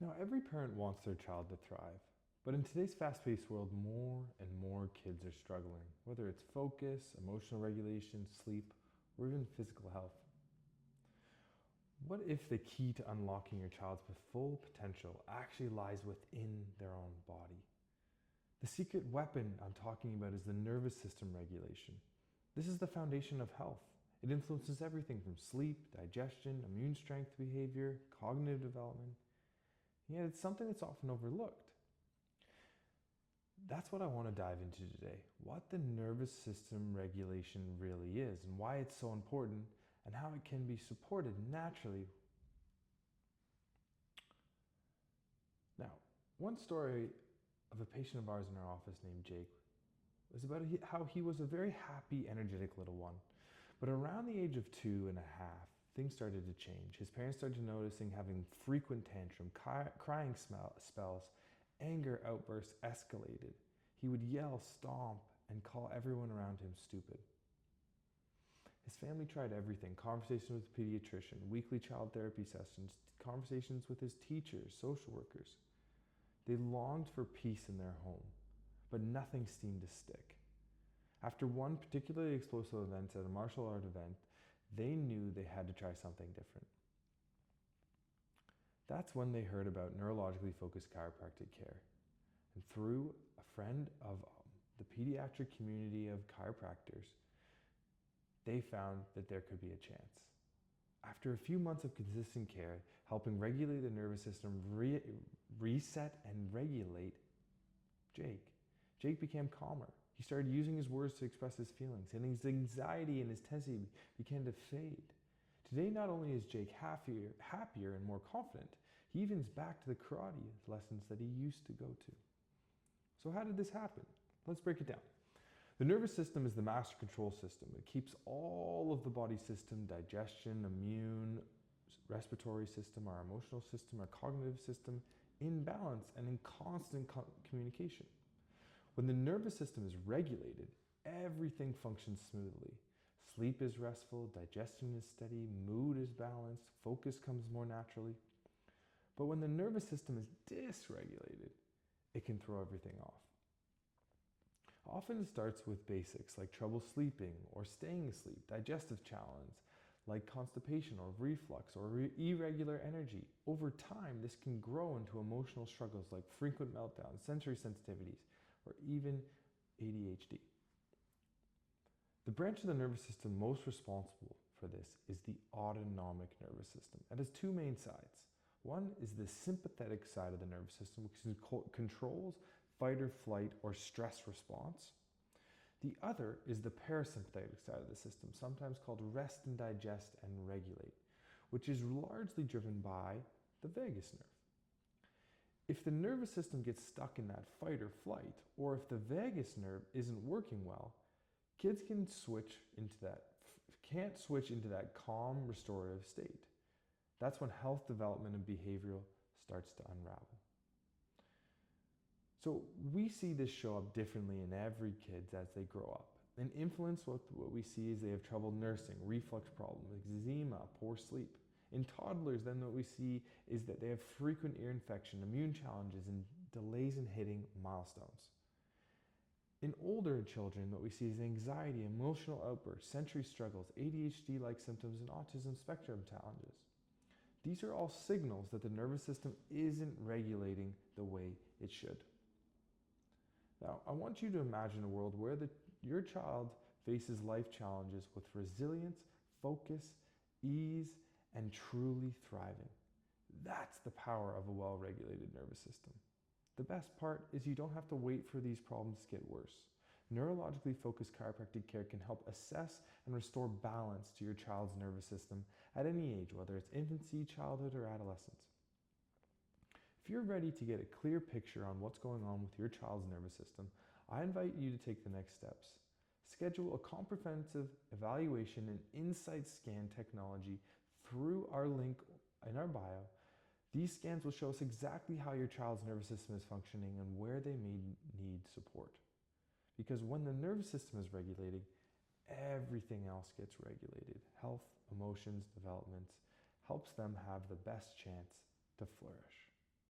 Now, every parent wants their child to thrive, but in today's fast-paced world, more and more kids are struggling, whether it's focus, emotional regulation, sleep, or even physical health. What if the key to unlocking your child's full potential actually lies within their own body? The secret weapon I'm talking about is the nervous system regulation. This is the foundation of health. It influences everything from sleep, digestion, immune strength behavior, cognitive development. Yet it's something that's often overlooked. That's what I want to dive into today. What the nervous system regulation really is and why it's so important and how it can be supported naturally. Now, one story of a patient of ours in our office named Jake was about how he was a very happy, energetic little one. But around the age of 2.5, things started to change. His parents started noticing having frequent tantrum, crying spells, anger outbursts escalated. He would yell, stomp, and call everyone around him stupid. His family tried everything: conversations with a pediatrician, weekly child therapy sessions, conversations with his teachers, social workers. They longed for peace in their home, but nothing seemed to stick. After one particularly explosive event at a martial art event, they knew they had to try something different. That's when they heard about neurologically focused chiropractic care. And through a friend of the pediatric community of chiropractors, they found that there could be a chance. After a few months of consistent care, helping regulate the nervous system, reset and regulate Jake became calmer. He started using his words to express his feelings, and his anxiety and his tension began to fade. Today, not only is Jake happier and more confident, he even's back to the karate lessons that he used to go to. So how did this happen? Let's break it down. The nervous system is the master control system. It keeps all of the body system, digestion, immune, respiratory system, our emotional system, our cognitive system, in balance and in constant communication. When the nervous system is regulated, everything functions smoothly. Sleep is restful, digestion is steady, mood is balanced, focus comes more naturally. But when the nervous system is dysregulated, it can throw everything off. Often it starts with basics like trouble sleeping or staying asleep, digestive challenge like constipation or reflux or irregular energy. Over time, this can grow into emotional struggles like frequent meltdowns, sensory sensitivities, or even ADHD. The branch of the nervous system most responsible for this is the autonomic nervous system. It has two main sides. One is the sympathetic side of the nervous system, which controls fight or flight or stress response. The other is the parasympathetic side of the system, sometimes called rest and digest and regulate, which is largely driven by the vagus nerve. If the nervous system gets stuck in that fight or flight, or if the vagus nerve isn't working well, kids can't switch into that calm, restorative state. That's when health development and behavioral starts to unravel. So we see this show up differently in every kid as they grow up. And influence what we see is they have trouble nursing, reflux problems, eczema, poor sleep. In toddlers, then what we see is that they have frequent ear infection, immune challenges, and delays in hitting milestones. In older children, what we see is anxiety, emotional outbursts, sensory struggles, ADHD-like symptoms, and autism spectrum challenges. These are all signals that the nervous system isn't regulating the way it should. Now, I want you to imagine a world where your child faces life challenges with resilience, focus, ease, and truly thriving. That's the power of a well-regulated nervous system. The best part is you don't have to wait for these problems to get worse. Neurologically focused chiropractic care can help assess and restore balance to your child's nervous system at any age, whether it's infancy, childhood, or adolescence. If you're ready to get a clear picture on what's going on with your child's nervous system, I invite you to take the next steps. Schedule a comprehensive evaluation and insight scan technology through our link in our bio. These scans will show us exactly how your child's nervous system is functioning and where they may need support. Because when the nervous system is regulated, everything else gets regulated. Health, emotions, development helps them have the best chance to flourish.